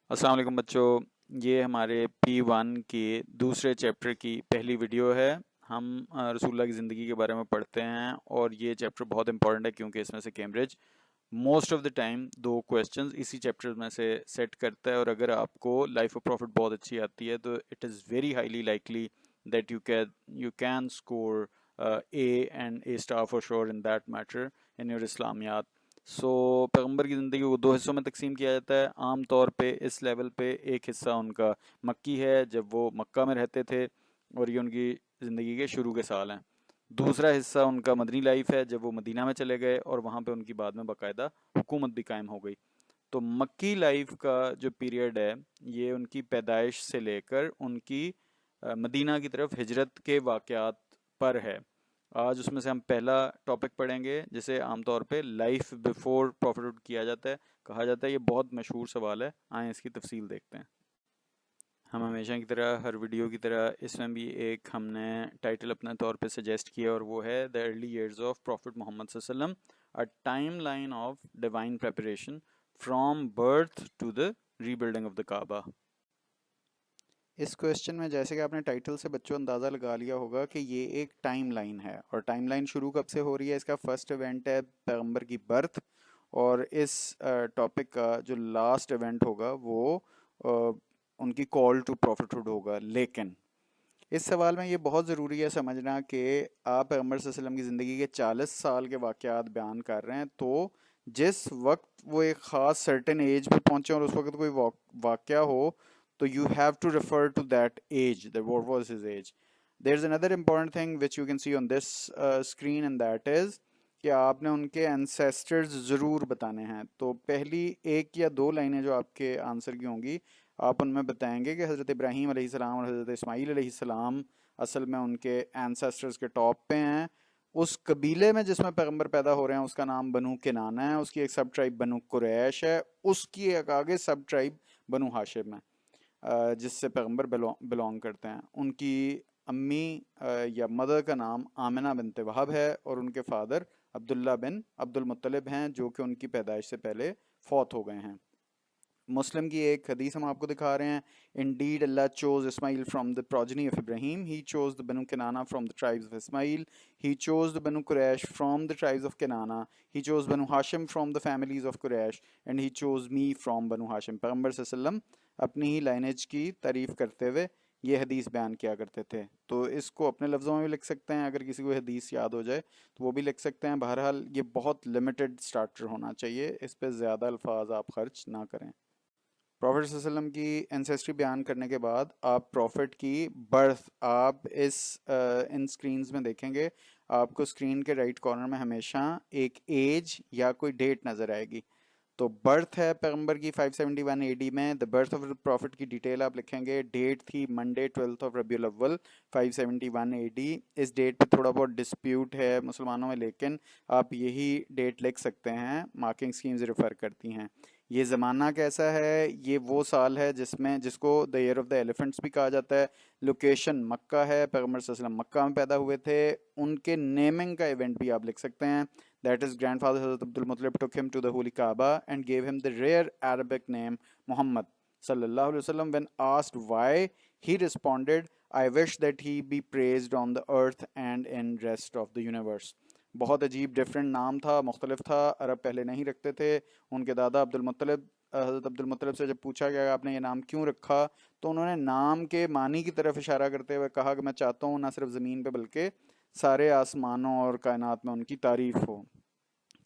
السلام علیکم بچوں، یہ ہمارے P1 کے دوسرے چیپٹر کی پہلی ویڈیو ہے۔ ہم رسول اللہ کی زندگی کے بارے میں پڑھتے ہیں اور یہ چیپٹر بہت امپورٹنٹ ہے کیونکہ اس میں سے Cambridge most of the time 2 questions اسی چیپٹر میں سے سیٹ کرتا ہے، اور اگر آپ کو لائف آف پروفٹ بہت اچھی آتی ہے تو it is very highly likely that you can score A and A star for sure in that matter in your Islamiyat. پیغمبر کی زندگی کو 2 حصوں میں تقسیم کیا جاتا ہے۔ عام طور پہ اس لیول پہ ایک حصہ ان کا مکی ہے جب وہ مکہ میں رہتے تھے اور یہ ان کی زندگی کے شروع کے سال ہیں۔ دوسرا حصہ ان کا مدنی لائف ہے جب وہ مدینہ میں چلے گئے اور وہاں پہ ان کی بعد میں باقاعدہ حکومت بھی قائم ہو گئی۔ تو مکی لائف کا جو پیریڈ ہے یہ ان کی پیدائش سے لے کر ان کی مدینہ کی طرف ہجرت کے واقعات پر ہے۔ آج اس میں سے ہم پہلا ٹاپک پڑھیں گے جسے عام طور پہ لائف بیفور پروفٹہڈ کیا جاتا ہے، کہا جاتا ہے۔ یہ بہت مشہور سوال ہے، آئیں اس کی تفصیل دیکھتے ہیں۔ ہم ہمیشہ کی طرح ہر ویڈیو کی طرح اس میں بھی ایک ہم نے ٹائٹل اپنے طور پہ سجیسٹ کیا، اور وہ ہے the early years of prophet Muhammad صلی اللہ علیہ وسلم، a timeline of divine preparation from birth to the rebuilding of the Kaaba. اس کویسچن میں جیسے کہ آپ نے ٹائٹل سے بچوں اندازہ لگا لیا ہوگا کہ یہ ایک ٹائم لائن ہے، اور ٹائم لائن شروع کب سے ہو رہی ہے؟ اس کا فرسٹ ایونٹ ہے پیغمبر کی برتھ، اور اس ٹاپک کا جو لاسٹ ایونٹ ہوگا وہ ان کی کال ٹو پروفٹہڈ ہوگا۔ لیکن اس سوال میں یہ بہت ضروری ہے سمجھنا کہ آپ پیغمبر صلی اللہ علیہ وسلم کی زندگی کے 40 سال کے واقعات بیان کر رہے ہیں، تو جس وقت وہ ایک خاص سرٹن ایج پہ پہنچے اور اس وقت کوئی واقعہ ہو تو you have to refer to that age, that what was his age. There's another important thing which you can see on this screen, and that is کہ آپ نے ان کے ancestors ضرور بتانے ہیں۔ تو پہلی 1 یا 2 لائنیں جو آپ کے آنسر کی ہوں گی، آپ ان میں بتائیں گے کہ حضرت ابراہیم علیہ السلام اور حضرت اسماعیل علیہ السلام اصل میں ان کے ancestors کے ٹاپ پہ ہیں۔ اس قبیلے میں جس میں پیغمبر پیدا ہو رہے ہیں اس کا نام بنو کنانہ ہے، اس کی ایک سب ٹرائب بنو قریش ہے، اس کی ایک آگے سب ٹرائب بنو ہاشم ہے جس سے پیغمبر بلونگ کرتے ہیں۔ ان کی امی یا مدر کا نام آمنہ بنت وہب ہے، اور ان کے فادر عبداللہ بن عبد المطلب ہیں جو کہ ان کی پیدائش سے پہلے فوت ہو گئے ہیں۔ مسلم کی ایک حدیث ہم آپ کو دکھا رہے ہیں۔ Indeed, Allah chose Ismail from the progeny of Ibrahim. He chose the Banu Kinana from the tribes of Ismail. He chose the Banu Quraysh from the tribes of Kinana. He chose Banu Hashim from the families of Quraysh. And he chose me from Banu Hashim. پیغمبر صلی اللہ علیہ وسلم اپنی ہی لائنیج کی تعریف کرتے ہوئے یہ حدیث بیان کیا کرتے تھے۔ تو اس کو اپنے لفظوں میں بھی لکھ سکتے ہیں، اگر کسی کو حدیث یاد ہو جائے تو وہ بھی لکھ سکتے ہیں۔ بہرحال یہ بہت لمیٹڈ سٹارٹر ہونا چاہیے، اس پہ زیادہ الفاظ آپ خرچ نہ کریں۔ پروفٹ صلی اللہ علیہ وسلم کی اینسیسٹری بیان کرنے کے بعد آپ پروفٹ کی برتھ آپ ان سکرینز میں دیکھیں گے، آپ کو سکرین کے رائٹ کارنر میں ہمیشہ ایک ایج یا کوئی ڈیٹ نظر آئے گی۔ تو برتھ ہے پیغمبر کی 571 اے ڈی میں۔ دا برتھ آف پروفٹ کی ڈیٹیل آپ لکھیں گے، ڈیٹ تھی منڈے 12 آف ربیع الاول 571 اے ڈی۔ اس ڈیٹ پہ تھوڑا بہت ڈسپیوٹ ہے مسلمانوں میں، لیکن آپ یہی ڈیٹ لکھ سکتے ہیں، مارکنگ سکیمز ریفر کرتی ہیں۔ یہ زمانہ کیسا ہے؟ یہ وہ سال ہے جس کو دا ایئر آف دا ایلیفنٹس بھی کہا جاتا ہے۔ لوکیشن مکہ ہے، پیغمبر صلی اللہ علیہ وسلم مکہ میں پیدا ہوئے تھے۔ ان کے نیمنگ کا ایونٹ بھی آپ لکھ سکتے ہیں، that his grandfather Hazrat Abdul Muttalib took him to the Holy Kaaba and gave him the rare Arabic name Muhammad sallallahu alaihi wasallam. When asked why, he responded, I wish that he be praised on the earth and in rest of the universe. بہت عجیب different نام تھا، مختلف تھا، عرب پہلے نہیں رکھتے تھے۔ ان کے دادا عبد المطلب، حضرت عبد المطلب سے جب پوچھا گیا آپ نے یہ نام کیوں رکھا، تو انہوں نے نام کے معنی کی طرف اشارہ کرتے ہوئے کہا کہ میں چاہتا ہوں نہ صرف زمین پہ بلکہ سارے آسمانوں اور کائنات میں ان کی تعریف ہو،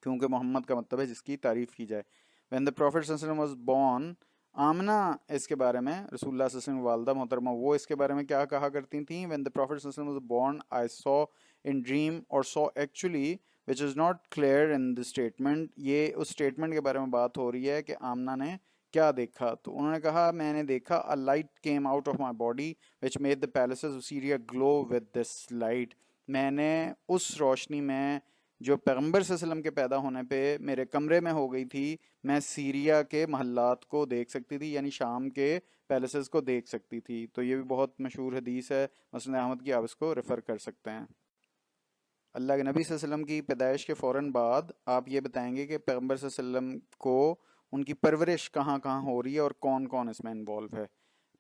کیونکہ محمد کا مطلب ہے جس کی تعریف کی جائے۔ When the Prophet صلی اللہ علیہ وسلم was born، آمنہ اس کے بارے میں رسول اللہ صلی اللہ علیہ وسلم والدہ محترمہ وہ اس کے بارے میں کیا کہا کرتی تھیں؟ When the Prophet صلی اللہ علیہ وسلم was born, I saw in dream or saw actually, which is not clear in the statement. یہ اس statement کے بارے میں بات ہو رہی ہے کہ آمنہ نے کیا دیکھا، تو انہوں نے کہا میں نے دیکھا a light came out of my body which made the palaces of Syria glow with this light. میں نے اس روشنی میں جو پیغمبر صلی اللہ علیہ وسلم کے پیدا ہونے پہ میرے کمرے میں ہو گئی تھی، میں سیریا کے محلات کو دیکھ سکتی تھی، یعنی شام کے پیلسز کو دیکھ سکتی تھی۔ تو یہ بھی بہت مشہور حدیث ہے مسند احمد کی، آپ اس کو ریفر کر سکتے ہیں۔ اللہ کے نبی صلی اللہ علیہ وسلم کی پیدائش کے فوراً بعد آپ یہ بتائیں گے کہ پیغمبر صلی اللہ علیہ وسلم کو ان کی پرورش کہاں کہاں ہو رہی ہے اور کون کون اس میں انوالو ہے.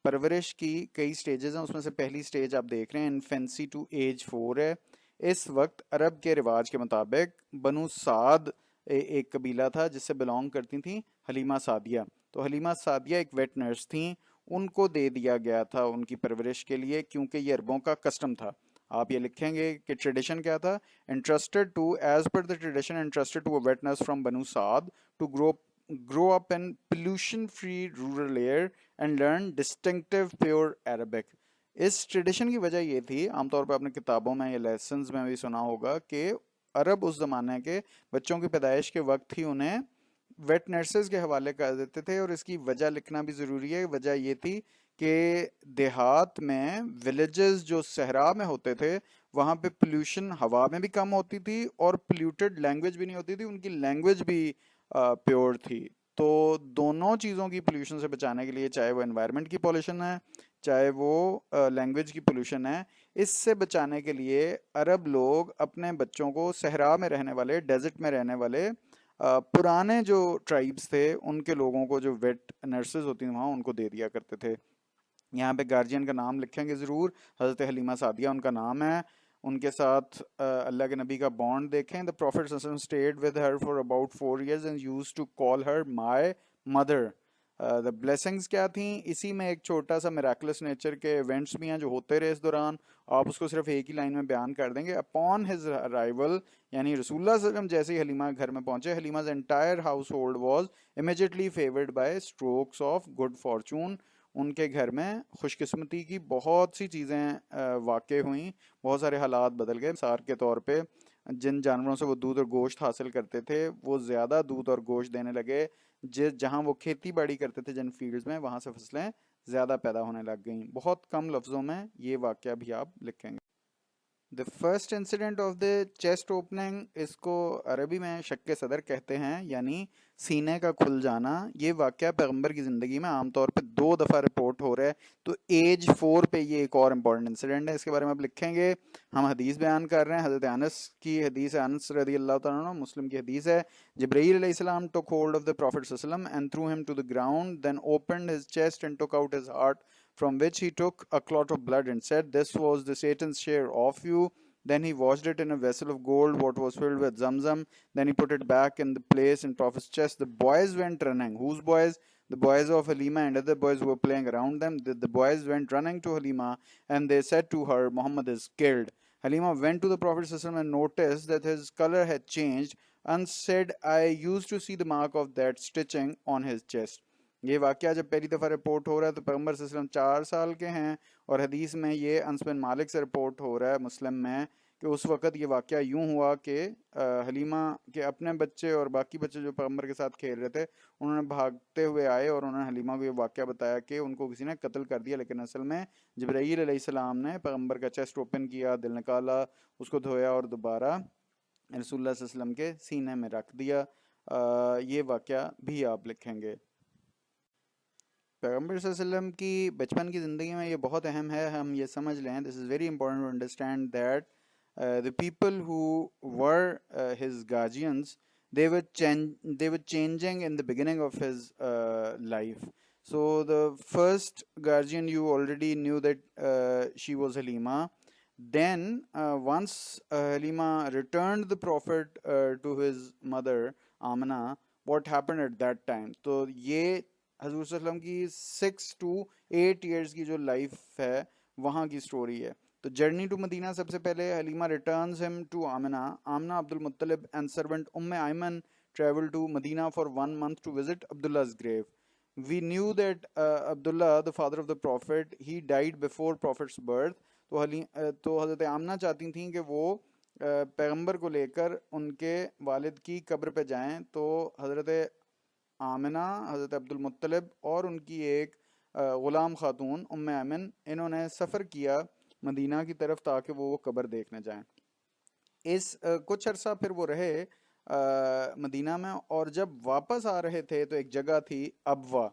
پرورش کی کئی سٹیجز ہیں، اس میں سے پہلی سٹیج آپ دیکھ رہے ہیں انفینسی ٹو ایج 4 ہے. اس وقت عرب کے رواج کے مطابق بنو سعد ایک قبیلہ تھا جس سے بلونگ کرتی تھیں حلیمہ سعدیہ. تو حلیمہ سعدیہ ایک ویٹ نرس تھیں، ان کو دے دیا گیا تھا ان کی پرورش کے لیے، کیونکہ یہ عربوں کا کسٹم تھا. آپ یہ لکھیں گے کہ ٹریڈیشن کیا تھا، interested to as per the tradition interested to wet nurse from Banu Saad to grow up in pollution free rural air and learn distinctive pure Arabic. Us tradition کی وجہ یہ تھی، عام طور پہ اپنے کتابوں میں یا لیسنز میں بھی سنا ہوگا کہ عرب اس زمانے کے بچوں کی پیدائش کے وقت ہی انہیں ویٹ نرسز کے حوالے کر دیتے تھے، اور اس کی وجہ لکھنا بھی ضروری ہے. وجہ یہ تھی کہ دیہات میں ولیجز جو صحرا میں ہوتے تھے وہاں پہ پلیوشن ہوا میں بھی کم ہوتی تھی اور پلیوٹڈ لینگویج بھی نہیں ہوتی تھی، ان کی لینگویج بھی پیور تھی. تو دونوں چیزوں کی پولیوشن سے بچانے کے لیے، چاہے وہ انوائرمنٹ کی پولیوشن ہے چاہے وہ لینگویج کی پولیوشن ہے، اس سے بچانے کے لیے عرب لوگ اپنے بچوں کو صحرا میں رہنے والے، ڈیزرٹ میں رہنے والے پرانے جو ٹرائبس تھے ان کے لوگوں کو، جو ویٹ نرسز ہوتی ہیں وہاں، ان کو دے دیا کرتے تھے. یہاں پہ گارجین کا نام لکھیں گے ضرور، حضرت حلیمہ سعدیہ ان کا نام ہے. ان کے ساتھ اللہ کے نبی کا بانڈ دیکھیں. The Prophet صلی اللہ علیہ وسلم stayed with her for about 4 years and used to call her my mother. The blessings کیا تھیں؟ اسی میں ایک چھوٹا سا میراکلس نیچر کے ایونٹس بھی ہیں جو ہوتے رہے اس دوران. آپ اس کو صرف ایک ہی لائن میں بیان کر دیں گے. Upon his arrival، یعنی رسول اللہ صلی اللہ علیہ وسلم جیسے ہی حلیمہ گھر میں پہنچے، حلیمہ's entire household was immediately favored by strokes of good fortune. ان کے گھر میں خوش قسمتی کی بہت سی چیزیں واقع ہوئیں، بہت سارے حالات بدل گئے. مثال کے طور پہ جن جانوروں سے وہ دودھ اور گوشت حاصل کرتے تھے وہ زیادہ دودھ اور گوشت دینے لگے. جہاں وہ کھیتی باڑی کرتے تھے جن فیلڈز میں، وہاں سے فصلیں زیادہ پیدا ہونے لگ گئیں. بہت کم لفظوں میں یہ واقعہ بھی آپ لکھیں گے. The first incident of the chest opening، اس کو عربی میں شق صدر کہتے ہیں، یعنی سینے کا کھل جانا. یہ واقعہ پیغمبر کی زندگی میں عام طور پہ 2 دفعہ رپورٹ ہو رہا ہے. تو ایج 4 پہ یہ ایک اور امپورٹنٹ انسیڈنٹ ہے، اس کے بارے میں آپ لکھیں گے. ہم حدیث بیان کر رہے ہیں، حضرت انس کی حدیث ہے، انس رضی اللہ تعالیٰ عنہ، مسلم کی حدیث ہے. جبرائیل علیہ السلام took hold of the Prophet صلی اللہ علیہ وسلم and threw him to the ground, then opened his chest and took out his heart, from which he took a clot of blood and said, this was the Satan's share of you. Then he washed it in a vessel of gold, what was filled with zamzam. Then he put it back in the place in Prophet's chest. The boys went running. Whose boys? The boys of Halima and other boys who were playing around them. The boys went running to Halima and they said to her, Muhammad is killed. Halima went to the Prophet and noticed that his color had changed and said, I used to see the mark of that stitching on his chest. یہ واقعہ جب پہلی دفعہ report ہو رہا ہے تو پیغمبر صلی اللہ علیہ وسلم 4 سال کے ہیں، اور حدیث میں یہ انس بن مالک سے رپورٹ ہو رہا ہے مسلم میں کہ اس وقت یہ واقعہ یوں ہوا کہ حلیمہ کے اپنے بچے اور باقی بچے جو پیغمبر کے ساتھ کھیل رہے تھے انہوں نے بھاگتے ہوئے آئے اور انہوں نے حلیمہ کو یہ واقعہ بتایا کہ ان کو کسی نے قتل کر دیا. لیکن اصل میں جبرائیل علیہ السلام نے پیغمبر کا چیسٹ اوپن کیا، دل نکالا، اس کو دھویا اور دوبارہ رسول اللہ صلی اللہ علیہ وسلم کے سینے میں رکھ دیا. یہ واقعہ بھی آپ لکھیں گے. پیغمبر صلی اللہ علیہ وسلم کی بچپن کی زندگی میں یہ بہت اہم ہے، ہم یہ سمجھ لیں. This is very important to understand that the people who were his guardians, they were changing in the beginning of his life. So the first guardian, you already knew that she was Halima. Then once Halima returned the Prophet to his mother Amina, what happened at that time? تو یہ حضور صلی اللہ علیہ وسلم کی 6 to 8 years کی جو لائف ہے وہاں کی سٹوری ہے. تو جرنی ٹو مدینہ، سب سے پہلے Halima returns him to Amina. Amina, Abdul Muttalib and servant Ayman travel to Medina for 1 month to visit Abdullah's grave. We knew that Abdullah, the father of the Prophet, he died before Prophet's birth. تو حضرت آمنہ چاہتی تھیں کہ وہ پیغمبر کو لے کر ان کے والد کی قبر پہ جائیں. تو حضرت آمنہ، حضرت عبد المطلب اور ان کی ایک غلام خاتون ایمن، انہوں نے سفر کیا مدینہ کی طرف تاکہ وہ قبر دیکھنے جائیں. اس کچھ عرصہ پھر وہ رہے مدینہ میں، اور جب واپس آ رہے تھے تو ایک جگہ تھی ابوا.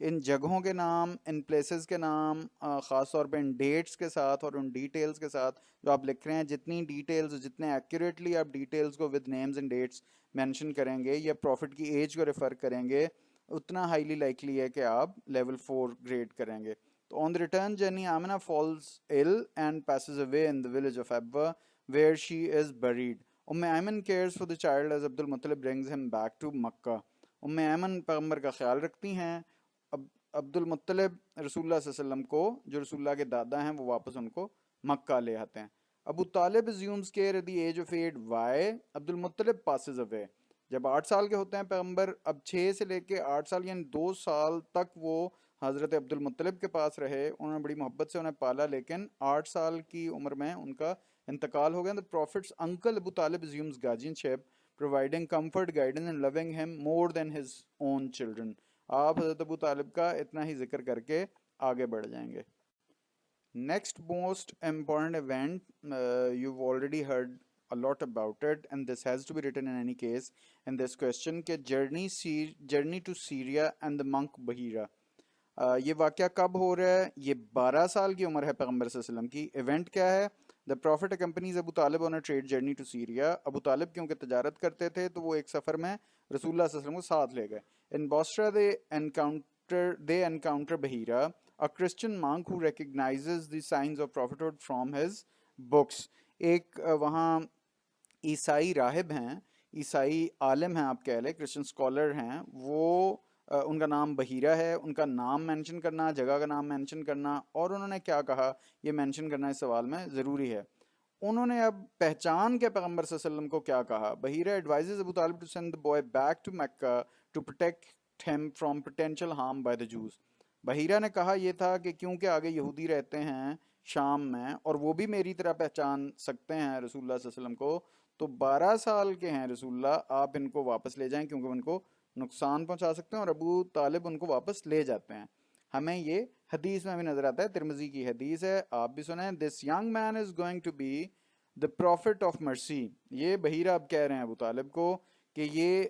ان جگہوں کے نام، ان پلیسز کے نام، خاص طور پہ ان ڈیٹس کے ساتھ اور ان ڈیٹیلز کے ساتھ جو آپ لکھ رہے ہیں، جتنی ڈیٹیلز، جتنے ایکوریٹلی آپ ڈیٹیلز کو with names and dates mention کریں گے یا پروفٹ کی ایج کو ریفر کریں گے، اتنا ہائیلی لائکلی ہے کہ آپ لیول 4 گریڈ کریں گے. تو on the return journey Amina falls ill and passes away in the village of Abwa where she is buried. Ayman cares for the child as Abdul Muttalib brings him back to مکہ. ایمن پیغمبر کا خیال رکھتی ہیں. عبد المطلب رسول اللہ صلی اللہ علیہ وسلم کو، جو رسول اللہ کے دادا ہیں، وہ واپس ان کو مکہ لے آتے ہیں. ابو طالب assumes care at the age of 8. Why? Abdul Muttalib passes away. جب 8 سال کے ہوتے ہیں پیغمبر، اب 6 سے لے کے 8 سال یعنی 2 سال تک وہ حضرت عبد المطلب کے پاس رہے. انہوں نے بڑی محبت سے انہیں پالا، لیکن 8 سال کی عمر میں ان کا انتقال ہو گیا. The Prophet's uncle Abu Talib assumes guardianship, providing comfort, guidance and loving him more than his own children. آپ حضرت ابو طالب کا اتنا ہی ذکر کر کے آگے بڑھ جائیں گے. Next most important event, you've already heard a lot about it and this has to be written in any case in this question کہ journey to Syria and the monk Bahira. یہ واقعہ کب ہو رہا ہے؟ یہ 12 سال کی عمر ہے پیغمبر صلی اللہ علیہ وسلم کی. ایونٹ کیا ہے؟ The Prophet accompanies Abu Talib on a trade journey to Syria. ابو طالب کیونکہ تجارت کرتے تھے تو وہ ایک سفر میں رسول اللہ صلی اللہ علیہ وسلم کو ساتھ لے گئے. In Bosra they encounter Bahira, a Christian monk who recognizes the signs of prophethood from his books. ایک وہاں عیسائی راہب ہیں، عیسائی عالم ہیں آپ کہہ لیں، کرسچن اسکالر ہیں، وہ ان کا نام بحیرہ ہے. ان کا نام مینشن کرنا، جگہ کا نام مینشن کرنا اور انہوں نے کیا کہا یہ مینشن کرنا اس سوال میں ضروری ہے. انہوں نے اب پہچان کے پیغمبر صلی اللہ علیہ وسلم کو کیا کہا. بحیرہ advises Abu Talib to send the boy back to Mecca to protect him from potential harm by the Jews. بحیرہ نے کہا یہ تھا کہ کیونکہ آگے یہودی رہتے ہیں شام میں اور وہ بھی میری طرح پہچان سکتے ہیں رسول اللہ صلی اللہ علیہ وسلم کو، تو 12 سال کے ہیں رسول اللہ، آپ ان کو واپس لے جائیں کیونکہ ان کو نقصان پہنچا سکتے ہیں. اور ابو طالب ان کو واپس لے جاتے ہیں. ہمیں یہ حدیث میں بھی نظر آتا ہے، ترمذی کی حدیث ہے، آپ بھی سنیں. This young man is going to be the prophet of mercy. یہ بحیرہ اب کہہ رہے ہیں ابو طالب کو کہ یہ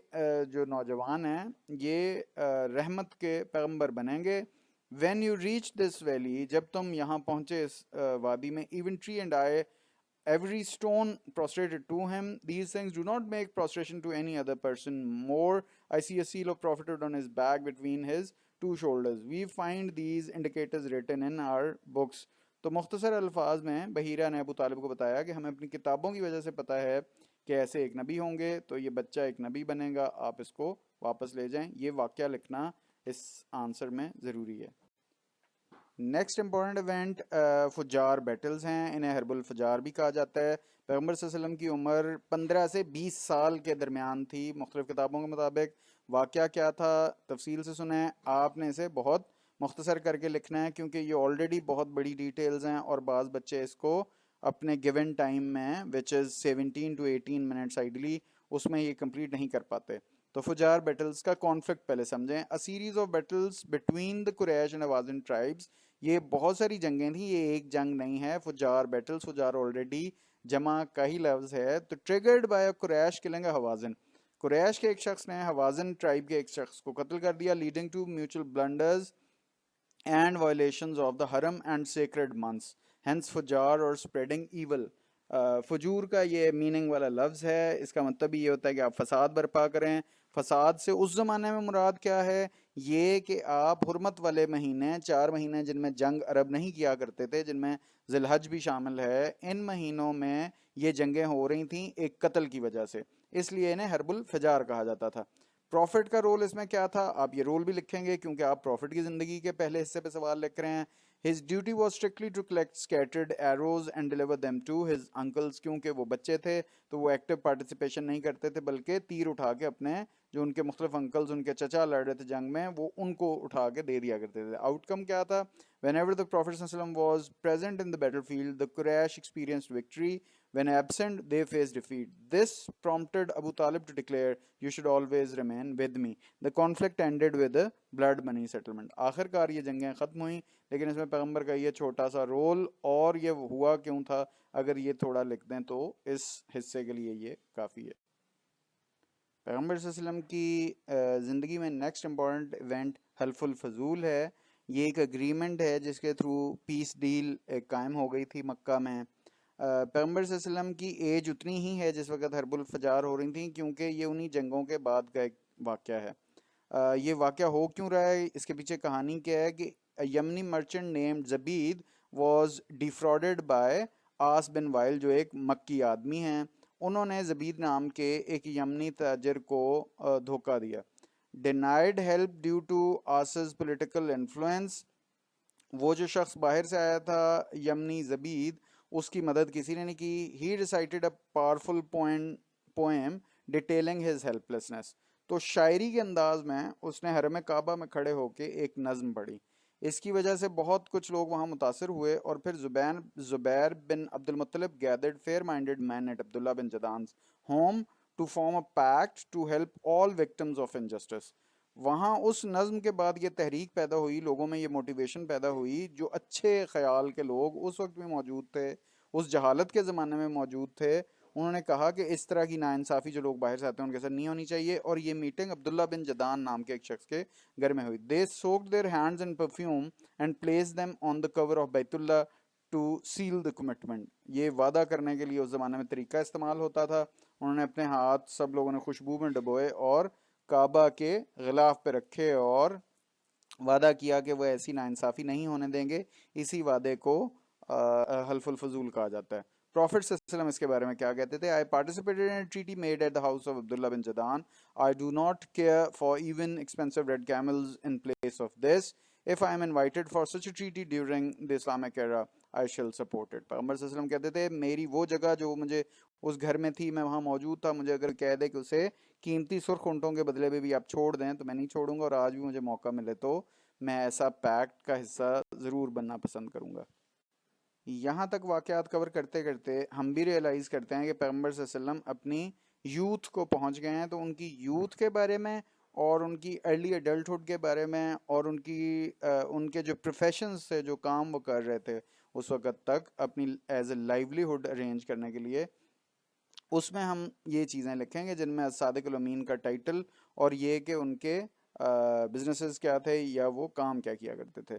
جو نوجوان ہیں یہ رحمت کے پیغمبر بنیں گے. When you reach this valley, جب تم یہاں پہنچے اس وادی میں، even tree and I every stone prostrated to him. These things do not make prostration to any other person more. I see a seal of prophethood on his back between his two shoulders. We find these indicators written in our books. تو مختصر الفاظ میں بحیرہ نے ابو طالب کو بتایا کہ ہمیں اپنی کتابوں کی وجہ سے پتہ ہے کہ ایسے ایک نبی ہوں گے، تو یہ بچہ ایک نبی بنے گا، آپ اس کو واپس لے جائیں. یہ واقعہ لکھنا اس آنسر میں ضروری ہے. نیکسٹ امپورٹنٹ ایونٹ فجار بیٹلز ہیں، انہیں حرب الفجار بھی کہا جاتا ہے. پیغمبر صلی اللہ علیہ وسلم کی عمر 15 سے 20 سال کے درمیان تھی مختلف کتابوں کے مطابق. واقعہ کیا تھا تفصیل سے سنیں، آپ نے اسے بہت مختصر کر کے لکھنا ہے کیونکہ یہ آلریڈی بہت بڑی ڈیٹیلز ہیں اور بعض بچے اس کو اپنے گیون ٹائم میں وچ از 17 to 18 منٹس آئیڈلی اس میں یہ کمپلیٹ نہیں کر پاتے. تو فجار بیٹلز کا کانفلکٹ پہلے سمجھیں. A series of battles between the Quraysh and Hawazin tribes. یہ بہت ساری جنگیں تھیں، یہ ایک جنگ نہیں ہے. فجار بیٹلز، فجار آلریڈی جمع کا ہی لفظ ہے. تو triggered by Quraysh killing Hawazin, قریش کے ایک شخص نے حوازن ٹرائب کے ایک شخص کو قتل کر دیا. Leading to mutual blunders and violations of the حرم and sacred months, hence Fijar اور اسپریڈنگ ایول. فجور کا یہ میننگ والا لفظ ہے، اس کا مطلب یہ ہوتا ہے کہ آپ فساد برپا کریں. فساد سے اس زمانے میں مراد کیا ہے؟ یہ کہ آپ حرمت والے مہینے، 4 مہینے جن میں جنگ عرب نہیں کیا کرتے تھے، جن میں ذی الحج بھی شامل ہے، ان مہینوں میں یہ جنگیں ہو رہی تھیں ایک قتل کی وجہ سے، اس لیے انہیں حرب الفجار کہا جاتا تھا. پروفٹ کا رول اس میں کیا تھا؟ آپ یہ رول بھی لکھیں گے کیونکہ آپ پروفٹ کی زندگی کے پہلے حصے پہ سوال لکھ رہے ہیں. His duty was strictly to collect scattered arrows and deliver them to his uncles. کیونکہ وہ بچے تھے تو وہ ایکٹیو پارٹیسپیشن نہیں کرتے تھے بلکہ تیر اٹھا کے اپنے جو ان کے مختلف انکلز، ان کے چچا لڑ رہے تھے جنگ میں، وہ ان کو اٹھا کے دے دیا کرتے تھے. آؤٹ کم کیا تھا؟ Whenever the Prophet ﷺ was present in the battlefield, the Quraysh experienced victory. When absent, they faced defeat. This prompted Abu Talib to declare, "You should always remain with me." The conflict ended with a blood money settlement. آخر کار یہ جنگیں ختم ہوئیں، لیکن اس میں پیغمبر کا یہ چھوٹا سا رول، اور یہ ہوا کیوں تھا اگر یہ تھوڑا لکھ دیں تو اس حصے کے لیے یہ کافی ہے. پیغمبر صلی اللہ علیہ وسلم کی زندگی میں نیکسٹ امپورٹنٹ ایونٹ حلف الفضول ہے. یہ ایک اگریمنٹ ہے جس کے تھرو پیس ڈیل قائم ہو گئی تھی مکہ میں. پیغمبر صلی اللہ علیہ وسلم کی ایج اتنی ہی ہے جس وقت حرب الفجار ہو رہی تھیں کیونکہ یہ انہی جنگوں کے بعد کا ایک واقعہ ہے. یہ واقعہ ہو کیوں رہا ہے, اس کے پیچھے کہانی کیا ہے کہ Yemeni merchant named Zubaid was defrauded by Aas bin Wail, جو ایک مکی آدمی ہیں. انہوں نے زبید نام کے ایک یمنی تاجر کو دھوکہ دیا. Denied help due to Aas's political influence, وہ جو شخص باہر سے آیا تھا یمنی زبید, اس کی مدد کسی نے نہیں کی. He recited a powerful poem detailing his helplessness, تو شاعری کے انداز میں اس نے حرم کعبہ میں کھڑے ہو کے ایک نظم پڑھی. اس کی وجہ سے بہت کچھ لوگ وہاں متاثر ہوئے, اور پھر Zubair bin Abdul Muttalib gathered fair minded men at Abdullah bin Jadan's home to form a pact to help all victims of injustice. وہاں اس نظم کے بعد یہ تحریک پیدا ہوئی, لوگوں میں یہ موٹیویشن پیدا ہوئی, جو اچھے خیال کے لوگ اس وقت میں موجود تھے, اس جہالت کے زمانے میں موجود تھے. انہوں نے کہا کہ اس طرح کی ناانصافی جو لوگ باہر سے آتے ہیں ان کے ساتھ نہیں ہونی چاہیے, اور یہ میٹنگ عبداللہ بن جدان نام کے ایک شخص کے گھر میں ہوئی. دے soaked their hands in perfume and placed them on the cover of بیت اللہ to seal the commitment. یہ وعدہ کرنے کے لیے اس زمانے میں طریقہ استعمال ہوتا تھا. انہوں نے اپنے ہاتھ سب لوگوں نے خوشبو میں ڈبوئے اور کعبہ کے غلاف پہ رکھے اور وعدہ کیا کہ وہ ایسی ناانصافی نہیں ہونے دیں گے. اسی وعدے کو حلف الفضول کہا جاتا ہے. پروفٹ صلی اللہ علیہ وسلم اس کے بارے میں کیا کہتے تھے؟ I participated in a treaty made at the house of Abdullah bin Jadan. I do not care for even expensive red camels in place of this. If I am invited for such a treaty during the Islamic era, I shall support it. پیغمبر صلی اللہ علیہ وسلم کہتے تھے میری وہ جگہ جو مجھے اس گھر میں تھی, میں وہاں موجود تھا, مجھے اگر کہہ دے کہ اسے قیمتی سرخ اونٹوں کے بدلے میں بھی آپ چھوڑ دیں تو میں نہیں چھوڑوں گا, اور آج بھی مجھے موقع ملے تو میں ایسا پیکٹ کا حصہ ضرور بننا پسند کروں گا. یہاں تک واقعات کور کرتے کرتے ہم بھی ریئلائز کرتے ہیں کہ پیغمبر صلی اللہ علیہ وسلم اپنی یوتھ کو پہنچ گئے ہیں. تو ان کی یوتھ کے بارے میں اور ان کی ارلی ایڈلٹہڈ کے بارے میں اور ان کے جو پروفیشنز تھے, جو کام وہ کر رہے تھے اس وقت تک اپنی ایز اے لائیولیہڈ ارینج کرنے کے لیے, اس میں ہم یہ چیزیں لکھیں گے, جن میں صادق الامین کا ٹائٹل اور یہ کہ ان کے بزنسز کیا تھے یا وہ کام کیا کیا کرتے تھے.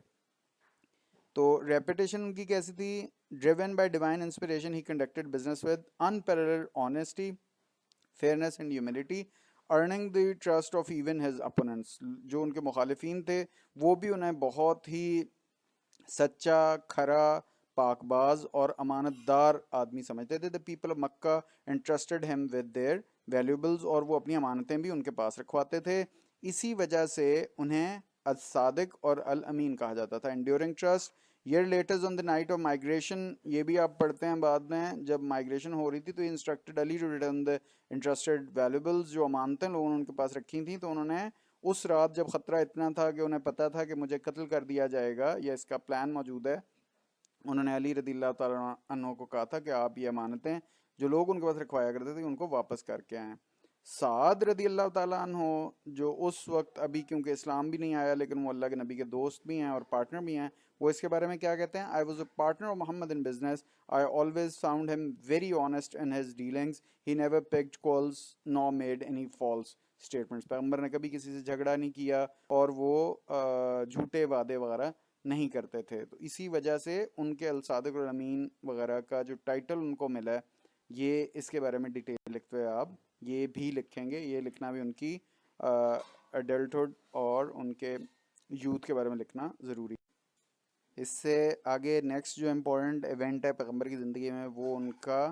تو ریپوٹیشن ان کی کیسی تھی؟ Driven by divine inspiration he conducted business with unparalleled honesty, fairness and humility, earning the trust of even his opponents. جو ان کے مخالفین تھے وہ بھی انہیں بہت ہی سچا, کھرا, پاک باز اور امانت دار آدمی سمجھتے تھے. The people of Makkah entrusted him with their valuables, اور وہ اپنی امانتیں بھی ان کے پاس رکھواتے تھے. اسی وجہ سے انہیں الصادق اور الامین کہا جاتا تھا. enduring trust. year later on the night of migration, یہ بھی آپ پڑھتے ہیں بعد میں, جب مائگریشن ہو رہی تھی تو instructed Ali to return the entrusted valuables, جو امانتیں لوگوں نے ان کے پاس رکھی تھیں. تو انہوں نے اس رات جب خطرہ اتنا تھا کہ انہیں پتا تھا کہ مجھے قتل کر دیا جائے گا یا اس کا پلان موجود ہے, انہوں نے علی رضی اللہ تعالیٰ عنہ کو کہا تھا کہ آپ یہ امانتیں جو لوگ ان کے پاس رکھوایا کرتے تھے ان کو واپس کر کے آئیں. سعد رضی اللہ تعالیٰ عنہ جو اس وقت ابھی کیونکہ اسلام بھی نہیں آیا لیکن وہ اللہ کے نبی کے دوست بھی ہیں اور پارٹنر بھی ہیں, وہ اس کے بارے میں کیا کہتے ہیں؟ I was a partner of Muhammad in business. I always found him very honest in his dealings. He never picked calls nor made any false statements. پیغمبر نے کبھی کسی سے جھگڑا نہیں کیا اور وہ جھوٹے وعدے وغیرہ نہیں کرتے تھے. تو اسی وجہ سے ان کے الصادق الامین وغیرہ کا جو ٹائٹل ان کو ملا ہے, یہ اس کے بارے میں ڈیٹیل لکھتے ہوئے آپ یہ بھی لکھیں گے. یہ لکھنا بھی ان کی ایڈلٹہڈ اور ان کے یوتھ کے بارے میں لکھنا ضروری. اس سے آگے نیکسٹ جو امپورٹنٹ ایونٹ ہے پیغمبر کی زندگی میں, وہ ان کا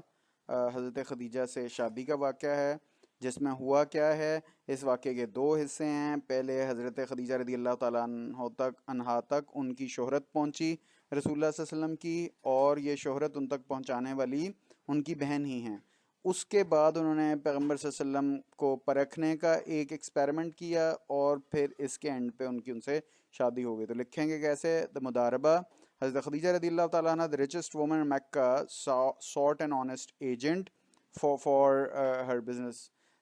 حضرت خدیجہ سے شادی کا واقعہ ہے, جس میں ہوا کیا ہے. اس واقعے کے دو حصے ہیں. پہلے حضرت خدیجہ رضی اللہ تعالیٰ عنہا تک ان کی شہرت پہنچی رسول اللہ صلی اللہ علیہ وسلم کی, اور یہ شہرت ان تک پہنچانے والی ان کی بہن ہی ہیں. اس کے بعد انہوں نے پیغمبر صلی اللہ علیہ وسلم کو پرکھنے کا ایک ایکسپیریمنٹ کیا, اور پھر اس کے اینڈ پہ ان سے شادی ہو گئی. تو لکھیں گے کیسے؟ دا مداربہ. حضرت خدیجہ رضی اللہ تعالیٰ عنہ, the richest woman in Mecca, sought an honest agent for her business.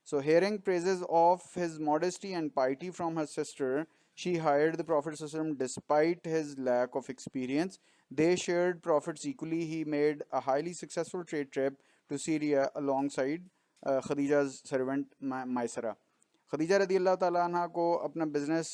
So hearing praises of his modesty and piety from her sister, she hired the Prophet sallallahu alaihi wasallam despite his lack of experience. They shared profits equally. He made a highly successful trade trip to Syria alongside Khadija's servant Maisara. Khadija رضی اللہ تعالیٰ عنہ کو اپنا business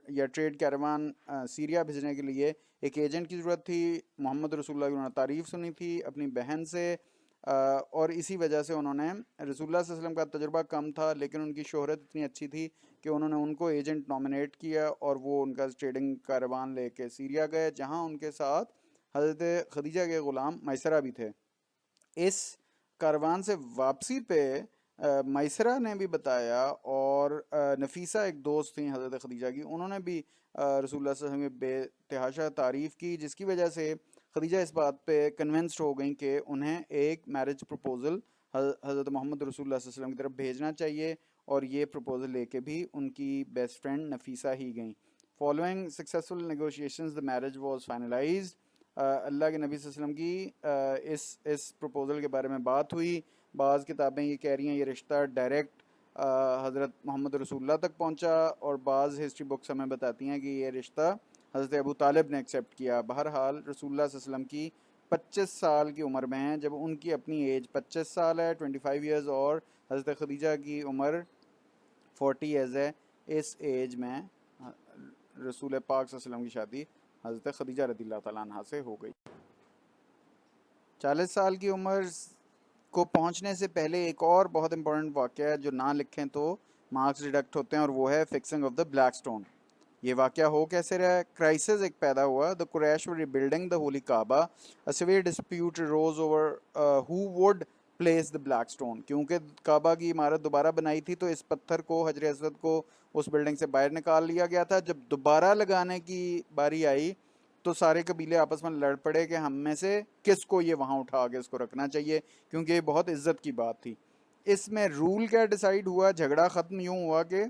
یا trade کیروان Syria بھیجنے کے لیے ایک ایجنٹ کی ضرورت تھی. محمد رسول اللہ کی انہوں نے تعریف سنی تھی اپنی بہن سے, اور اسی وجہ سے انہوں نے رسول اللہ صلی اللہ علیہ وسلم کا تجربہ کم تھا لیکن ان کی شہرت اتنی اچھی تھی کہ کہ انہوں نے ان کو ایجنٹ نامنیٹ کیا اور وہ ان کا ٹریڈنگ کاروان لے کے سیریا گئے، جہاں ان کے ساتھ حضرت خدیجہ کے غلام میسرہ بھی تھے۔ اس کاروان سے واپسی پہ میسرہ نے بھی بتایا، اور نفیسہ ایک دوست تھیں حضرت خدیجہ کی، انہوں نے بھی رسول اللہ صلی اللہ علیہ وسلم کی بے تحاشا تعریف کی، جس کی وجہ سے خدیجہ اس بات پہ کنونسڈ ہو گئیں کہ انہیں ایک میرج پروپوزل حضرت محمد رسول اللہ صلی اللہ علیہ وسلم کی طرف بھیجنا چاہیے، اور یہ پروپوزل لے کے بھی ان کی بیسٹ فرینڈ نفیسہ ہی گئیں۔ Following successful negotiations the marriage was finalized۔ اللہ کے نبی صلی اللہ علیہ وسلم کی اس پروپوزل کے بارے میں بات ہوئی۔ بعض کتابیں یہ کہہ رہی ہیں یہ رشتہ ڈائریکٹ حضرت محمد رسول اللہ تک پہنچا، اور بعض ہسٹری بکس ہمیں بتاتی ہیں کہ یہ رشتہ حضرت ابو طالب نے ایکسیپٹ کیا۔ بہرحال رسول اللہ صلی اللہ علیہ وسلم کی 25 سال کی عمر میں ہیں، جب ان کی اپنی ایج 25 سال ہے 25 ایئرز، اور حضرت خدیجہ کی عمر 40 ایئرز ہے، اس ایج میں رسول پاک صلی اللہ علیہ وسلم کی شادی حضرت خدیجہ رضی اللہ تعالیٰ عنہ سے ہو گئی۔ 40 سال کی عمر کو پہنچنے سے پہلے ایک اور بہت امپورٹنٹ واقعہ ہے جو نہ لکھیں تو مارکس ڈیڈکٹ ہوتے ہیں، اور وہ ہے fixing of the black stone. یہ واقعہ ہو کیسے رہا ہے؟ کرائسس ایک پیدا ہوا، the Quraysh were rebuilding the holy Kaaba. A severe dispute arose over who would place the black stone. کیونکہ کعبہ کی عمارت دوبارہ بنائی تھی تو اس پتھر کو، حجر اسود کو، اس بلڈنگ سے باہر نکال لیا گیا تھا۔ جب دوبارہ لگانے کی باری آئی تو سارے قبیلے آپس میں لڑ پڑے کہ ہم میں سے کس کو یہ وہاں اٹھا کے اس کو رکھنا چاہیے، کیونکہ یہ بہت عزت کی بات تھی۔ اس میں رول کیا ڈیسائیڈ ہوا؟ جھگڑا ختم یوں ہوا کہ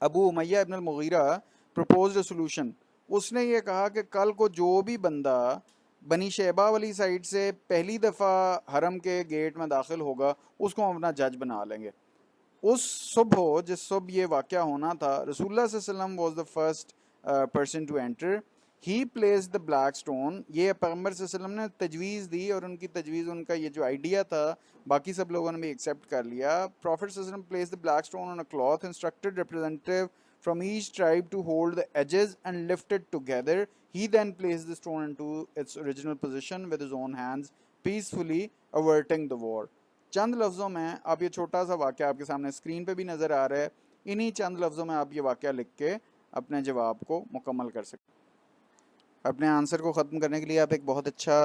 ابو امیہ ابن المغیرہ پروپوزڈ اے سولوشن۔ اس نے یہ کہا کہ کل کو جو بھی بندہ بنی شیبہ والی سائڈ سے پہلی دفعہ حرم کے گیٹ میں داخل ہوگا اس کو ہم اپنا جج بنا لیں گے۔ اس صبح، جس صبح یہ واقعہ ہونا تھا، رسول اللہ صلی اللہ علیہ وسلم was the first person to enter. He place the black stone. یہ پیغمبر صلی اللہ علیہ وسلم نے تجویز دی، اور ان کی تجویز، ان کا یہ جو آئیڈیا تھا باقی سب لوگوں نے بھی ایکسیپٹ کر لیا۔ پروفٹ صلی اللہ علیہ وسلم place the black stone on a cloth, انسٹرکٹڈ representative from each tribe to hold the edges and lift it together. He then placed the stone into its original position with his own hands, peacefully averting the war. چند لفظوں میں آپ، یہ چھوٹا سا واقعہ آپ کے سامنے اسکرین پہ بھی نظر آ رہا ہے، انہی چند لفظوں میں آپ یہ واقعہ لکھ کے اپنے جواب کو مکمل کر سکتے ہیں۔ اپنے آنسر کو ختم کرنے کے لیے آپ ایک بہت اچھا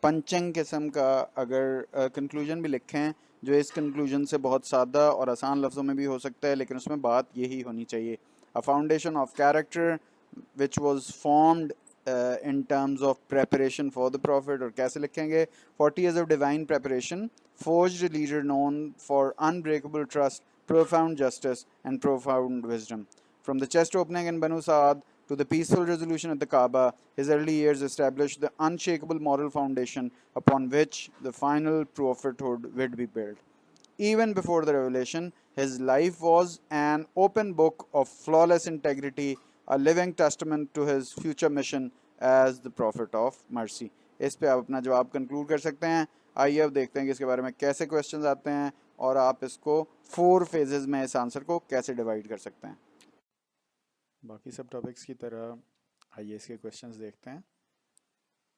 پنچنگ قسم کا اگر کنکلوژن بھی لکھیں، جو اس کنکلوژن سے بہت سادہ اور آسان لفظوں میں بھی ہو سکتا ہے، لیکن اس میں بات یہی ہونی چاہیے: A foundation of character which was formed in terms of preparation for the prophet. اور کیسے لکھیں گے؟ 40 years of divine preparation forged a leader known for unbreakable trust, profound justice and profound wisdom. From the chest opening in Banu Sa'ad to the peaceful resolution at the Kaaba, his early years established the unshakable moral foundation upon which the final prophethood would be built. Even before the revelation, his life was an open book of flawless integrity, a living testament to his future mission as the prophet of mercy. اس پہ آپ اپنا جواب conclude کر سکتے ہیں۔ آئیے اب دیکھتے ہیں کہ اس کے بارے میں کیسے کویشچنز آتے ہیں، اور آپ اس کو 4 فیزز میں اس آنسر کو کیسے ڈیوائڈ کر سکتے ہیں۔ باقی سب ٹاپکس کی طرح آئیے اس کے کویشچنز دیکھتے ہیں۔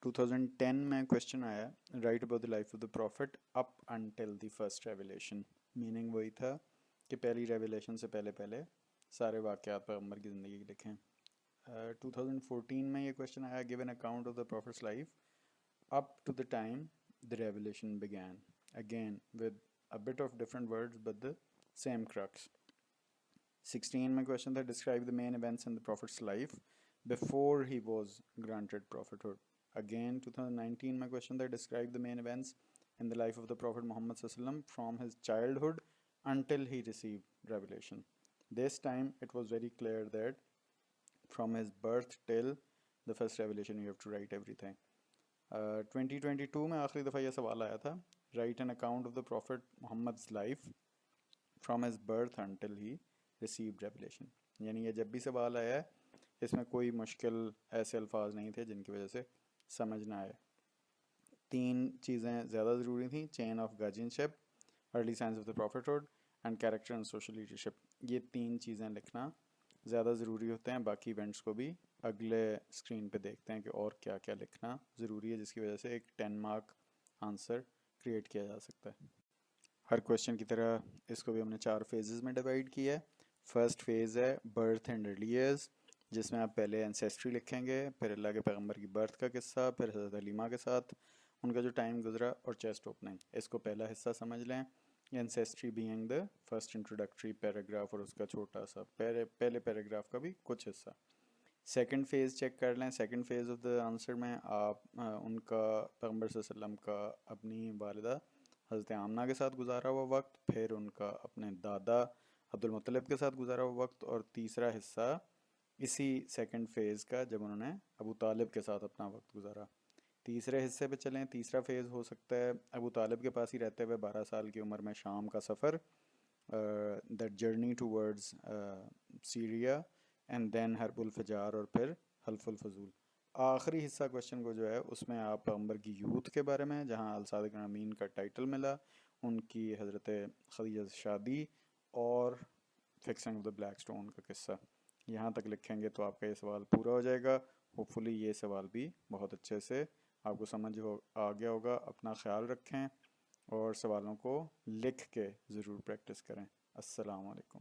2010 میں کویشچن آیا، write about the life of the prophet up until the first revelation. Meaning وہی تھا کہ پہلی ریویلیشن سے پہلے سارے واقعات پیغمبر کی زندگی کی لکھیں۔ 2014 میں یہ کویشچن آیا، give an account of the prophet's life up to the time the revelation began, again with a bit of different words but the same crux. 16 میں question تھا، describe the main events in the prophet's life before he was granted prophethood. Again 2019 میں question تھا، describe the main events in the life of the prophet Muhammad sallallahu alaihi wasallam from his childhood until he received revelation. This time it was very clear that from his birth till the first revelation you have to write everything. 2022 میں آخری دفعہ یہ سوال آیا تھا، write an account of the prophet Muhammad's life from his birth until he received revelation. یعنی یہ جب بھی سوال آیا ہے اس میں کوئی مشکل ایسے الفاظ نہیں تھے جن کی وجہ سے سمجھ نہ آئے۔ 3 چیزیں زیادہ ضروری تھیں، chain of guardianship, early signs of the prophethood and character and social leadership. یہ 3 چیزیں لکھنا زیادہ ضروری ہوتے ہیں۔ باقی ایونٹس کو بھی اگلے اسکرین پہ دیکھتے ہیں کہ اور کیا کیا لکھنا ضروری ہے، جس کی وجہ سے ایک 10 مارک آنسر کریٹ کیا جا سکتا ہے۔ ہر کویشچن کی طرح اس کو بھی ہم نے 4 فیزز میں ڈیوائڈ کیا ہے۔ فرسٹ فیز ہے برتھ اینڈ ارلی ایئرز، جس میں آپ پہلے انسیسٹری لکھیں گے، پھر اللہ کے پیغمبر کی برتھ کا قصہ، پھر حضرت حلیمہ کے ساتھ ان کا جو ٹائم گزرا، اور چیسٹ اوپننگ. اس کو پہلا حصہ سمجھ لیں، ancestry being the first introductory paragraph, اور اس کا چھوٹا سا پہلے پیراگراف کا بھی کچھ حصہ. سیکنڈ فیز چیک کر لیں. Second phase of the answer میں آپ ان کا پیغمبر صلی اللہ علیہ وسلم کا اپنی والدہ حضرت آمنہ کے ساتھ گزارا ہوا وقت، پھر ان کا اپنے دادا عبد المطلب کے ساتھ گزارا ہوا وقت، اور تیسرا حصہ اسی سیکنڈ فیز کا جب انہوں نے ابو طالب کے ساتھ اپنا وقت گزارا. تیسرے حصے پہ چلیں. تیسرا فیز ہو سکتا ہے ابو طالب کے پاس ہی رہتے ہوئے 12 سال کی عمر میں شام کا سفر، that journey towards Syria, and then حرب الفجار، اور پھر حلف الفضول. آخری حصہ کوشچن کو جو ہے اس میں آپ پیغمبر کی یوتھ کے بارے میں، جہاں الصادق امین کا ٹائٹل ملا، ان کی حضرت خدیجہ سے شادی، اور fixing of the black stone کا قصہ، یہاں تک لکھیں گے تو آپ کا یہ سوال پورا ہو جائے گا. ہوپ فلی یہ سوال بھی بہت اچھے سے آپ کو سمجھ آ گیا ہوگا. اپنا خیال رکھیں اور سوالوں کو لکھ کے ضرور پریکٹس کریں. السلام علیکم.